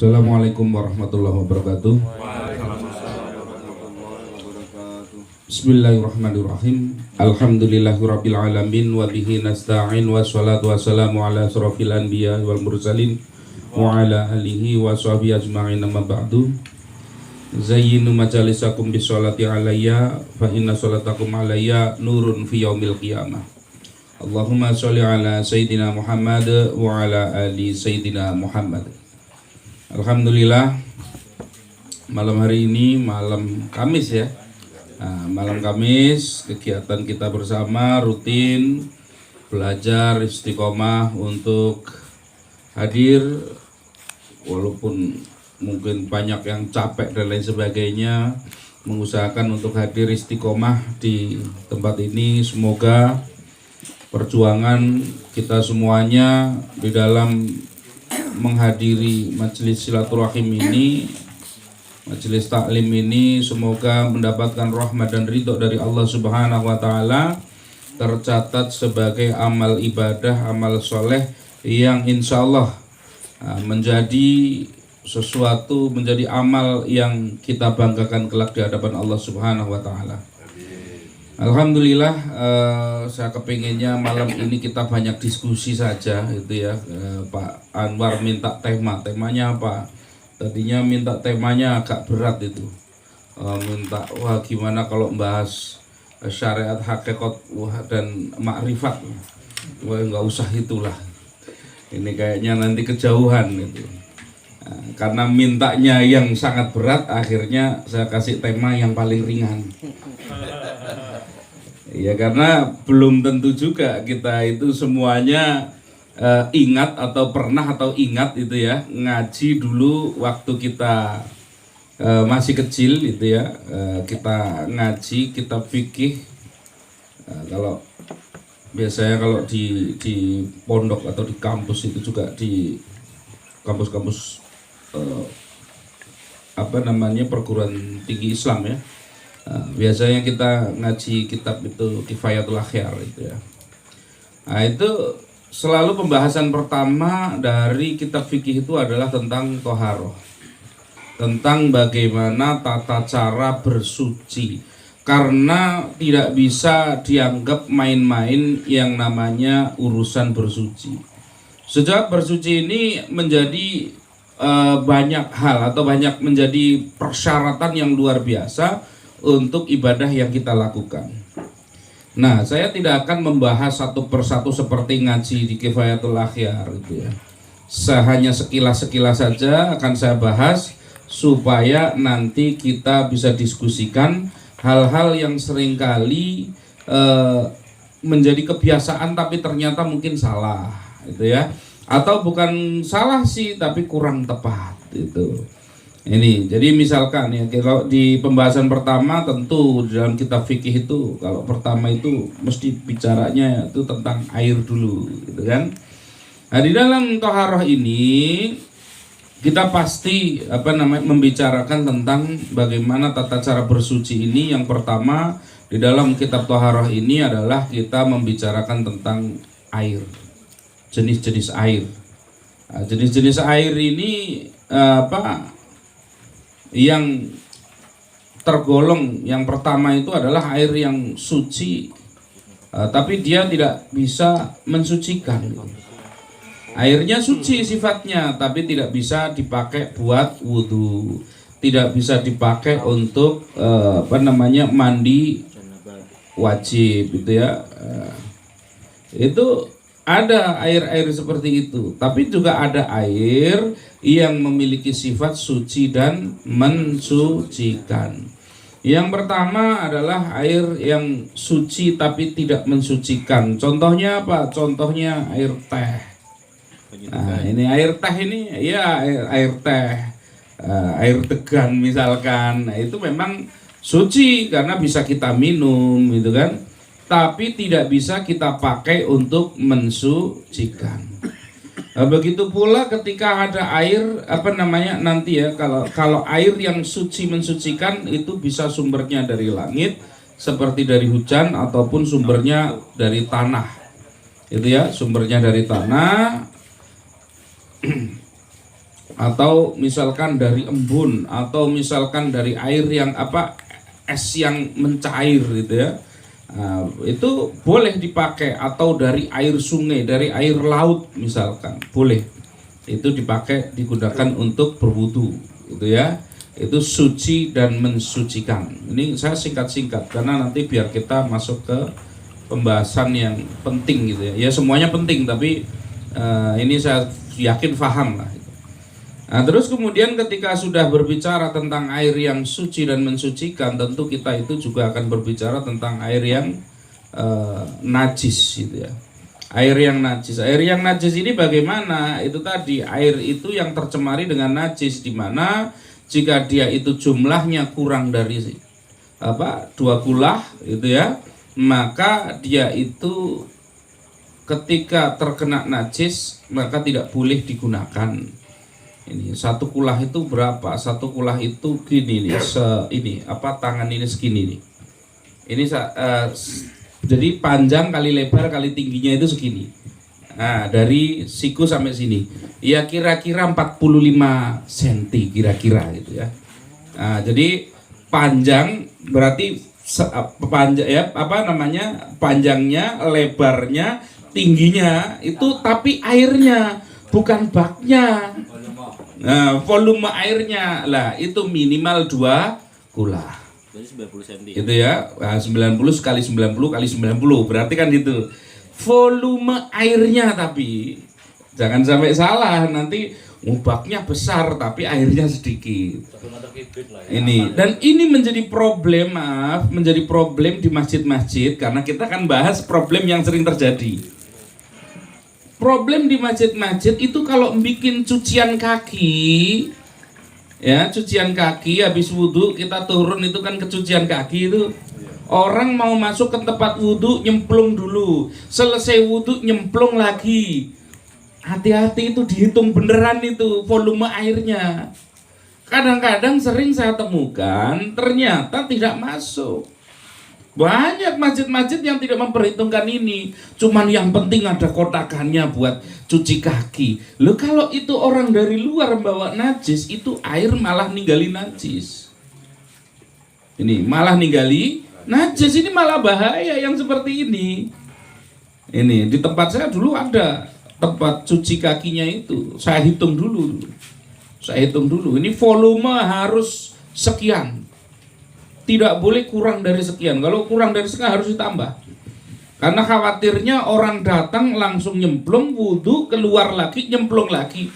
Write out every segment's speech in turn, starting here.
Assalamualaikum warahmatullahi wabarakatuh. Bismillahirrahmanirrahim. Alhamdulillahirabbil alamin wa bihi nasta'in wa sholatu wassalamu ala asrofil anbiya wal mursalin wa ala alihi wa sahbihi ajma'in, amma ba'du. Zayyinu majalisakum bisolati alayya fa inna sholatakum alayya nurun fi yaumil qiyamah. Allahumma sholli ala sayyidina Muhammad wa ala ali sayyidina Muhammad. Alhamdulillah, malam hari ini malam Kamis ya. Nah, malam Kamis kegiatan kita bersama rutin belajar istiqomah untuk hadir, walaupun mungkin banyak yang capek dan lain sebagainya, mengusahakan untuk hadir istiqomah di tempat ini. Semoga perjuangan kita semuanya di dalam menghadiri majelis silaturahim ini, majelis taklim ini, semoga mendapatkan rahmat dan ridho dari Allah Subhanahu wa Ta'ala, tercatat sebagai amal ibadah, amal soleh yang insya Allah menjadi sesuatu, menjadi amal yang kita banggakan kelak di hadapan Allah Subhanahu wa Ta'ala. Alhamdulillah, saya kepinginnya malam ini kita banyak diskusi saja gitu ya. Pak Anwar minta temanya apa? Tadinya minta temanya agak berat itu, minta wah gimana kalau bahas syariat, hakikat, dan makrifat. Wah nggak usah itulah, ini kayaknya nanti kejauhan gitu. Karena mintanya yang sangat berat, akhirnya saya kasih tema yang paling ringan. Ya karena belum tentu juga kita itu semuanya ingat atau pernah atau ingat itu ya, ngaji dulu waktu kita masih kecil itu ya, kita ngaji kitab fikih. Kalau biasanya kalau di pondok atau di kampus itu juga, di kampus-kampus perguruan tinggi Islam ya, biasanya kita ngaji kitab itu Kifayatul Akhyar itu ya. Nah itu selalu pembahasan pertama dari kitab fikih itu adalah tentang toharoh, tentang bagaimana tata cara bersuci, karena tidak bisa dianggap main-main yang namanya urusan bersuci. Sejak bersuci ini menjadi banyak hal atau banyak menjadi persyaratan yang luar biasa untuk ibadah yang kita lakukan. Nah, saya tidak akan membahas satu persatu seperti ngaji di Kifayatul Akhyar gitu ya. Hanya sekilas-sekilas saja akan saya bahas supaya nanti kita bisa diskusikan hal-hal yang seringkali menjadi kebiasaan tapi ternyata mungkin salah gitu ya. Atau bukan salah sih tapi kurang tepat itu. Ini jadi misalkan ya, kalau di pembahasan pertama tentu di dalam kitab fikih itu kalau pertama itu mesti bicaranya itu tentang air dulu gitu kan. Nah di dalam toharoh ini kita pasti membicarakan tentang bagaimana tata cara bersuci ini. Yang pertama di dalam kitab toharoh ini adalah kita membicarakan tentang air, jenis-jenis air. Nah, jenis-jenis air ini yang tergolong yang pertama itu adalah air yang suci, tapi dia tidak bisa mensucikan. Airnya suci sifatnya, tapi tidak bisa dipakai buat wudhu, tidak bisa dipakai untuk mandi wajib gitu ya. Itu ada air-air seperti itu, tapi juga ada air yang memiliki sifat suci dan mensucikan. Yang pertama adalah air yang suci tapi tidak mensucikan. Contohnya apa? Contohnya air teh. Nah, ini air teh ini ya air teh, air degan misalkan. Nah, itu memang suci karena bisa kita minum gitu kan. Tapi tidak bisa kita pakai untuk mensucikan. Nah, begitu pula ketika ada air nanti ya, kalau air yang suci mensucikan itu bisa sumbernya dari langit seperti dari hujan ataupun sumbernya dari tanah. Itu ya, sumbernya dari tanah atau misalkan dari embun, atau misalkan dari air yang es yang mencair gitu ya. Itu boleh dipakai, atau dari air sungai, dari air laut misalkan, boleh itu dipakai, digunakan untuk berwudu gitu ya. Itu suci dan mensucikan. Ini saya singkat-singkat karena nanti biar kita masuk ke pembahasan yang penting gitu ya. Ya semuanya penting, tapi ini saya yakin paham lah. Nah, terus kemudian ketika sudah berbicara tentang air yang suci dan mensucikan, tentu kita itu juga akan berbicara tentang air yang najis gitu ya. Air yang najis ini bagaimana? Itu tadi, air itu yang tercemari dengan najis, di mana jika dia itu jumlahnya kurang dari 2 kulah gitu ya, maka dia itu ketika terkena najis maka tidak boleh digunakan. Ini 1 kulah itu berapa? 1 kulah itu gini nih, tangan ini segini nih. Ini jadi panjang kali lebar kali tingginya itu segini. Nah, dari siku sampai sini, ya kira-kira 45 cm kira-kira gitu ya. Nah, jadi panjang berarti panjang ya, panjangnya, lebarnya, tingginya itu, tapi airnya bukan baknya. Nah, volume airnya lah itu minimal 2 kulah. Jadi 90 cm. Itu ya. Nah, 90 kali 90 kali 90 berarti kan gitu. Volume airnya, tapi jangan sampai salah, nanti baknya besar tapi airnya sedikit. Ini, dan ini menjadi problem, menjadi problem di masjid-masjid, karena kita kan bahas problem yang sering terjadi. Problem di masjid-masjid itu kalau bikin cucian kaki, ya cucian kaki habis wudhu kita turun itu kan kecucian kaki itu. Orang mau masuk ke tempat wudhu nyemplung dulu, selesai wudhu nyemplung lagi. Hati-hati, itu dihitung beneran itu volume airnya. Kadang-kadang sering saya temukan ternyata tidak masuk. Banyak masjid-masjid yang tidak memperhitungkan ini. Cuman yang penting ada kotakannya buat cuci kaki. Loh, kalau itu orang dari luar bawa najis, itu air malah ninggali najis. Ini malah ninggali najis, ini malah bahaya yang seperti ini. Ini di tempat saya dulu ada tempat cuci kakinya itu. Saya hitung dulu. Ini volume harus sekian. Tidak boleh kurang dari sekian. Kalau kurang dari sekian harus ditambah. Karena khawatirnya orang datang langsung nyemplung, wudhu, keluar lagi, nyemplung lagi.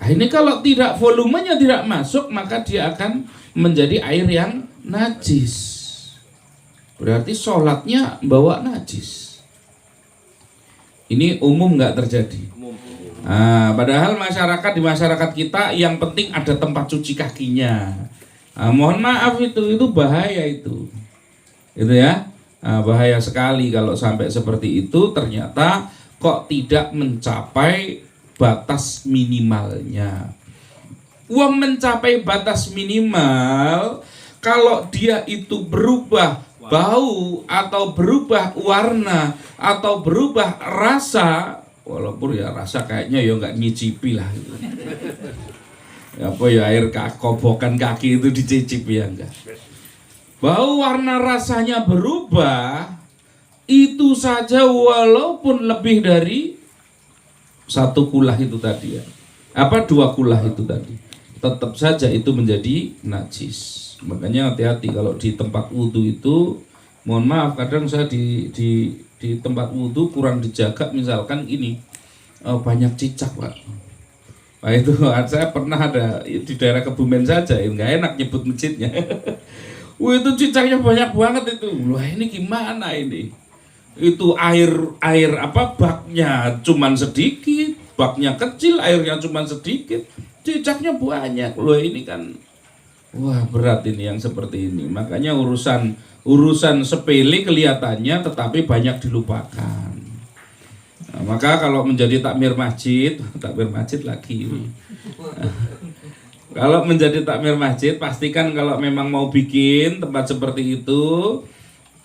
Nah, ini kalau tidak, volumenya tidak masuk, maka dia akan menjadi air yang najis. Berarti sholatnya bawa najis. Ini umum nggak terjadi. Nah, padahal di masyarakat kita yang penting ada tempat cuci kakinya. Nah, mohon maaf itu bahaya itu ya. Nah, bahaya sekali kalau sampai seperti itu, ternyata kok tidak mencapai batas minimalnya. Uang mencapai batas minimal kalau dia itu berubah bau atau berubah warna atau berubah rasa, walaupun ya rasa kayaknya ya nggak nyicipi lah gitu. Air kobokan kaki itu dicicipi ya enggak. Bau warna rasanya berubah, itu saja walaupun lebih dari 1 kulah itu tadi ya. 2 kulah itu tadi, tetap saja itu menjadi najis. Makanya hati-hati kalau di tempat wudhu itu, mohon maaf, kadang saya di tempat wudhu kurang dijaga, misalkan ini banyak cicak, Pak. Nah itu saya pernah ada di daerah Kebumen saja, nggak enak nyebut masjidnya. Itu cicaknya banyak banget itu. Wah, ini gimana ini? Itu air baknya cuman sedikit, baknya kecil, airnya cuman sedikit, cicaknya banyak. Loh, ini kan wah, berat ini yang seperti ini. Makanya urusan sepele kelihatannya tetapi banyak dilupakan. Nah, maka kalau menjadi takmir masjid lagi. Kalau menjadi takmir masjid, pastikan kalau memang mau bikin tempat seperti itu,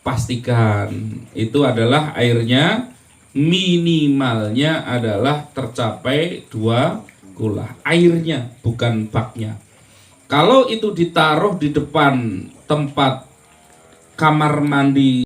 pastikan itu adalah airnya minimalnya adalah tercapai 2 kulah, airnya bukan baknya. Kalau itu ditaruh di depan tempat kamar mandi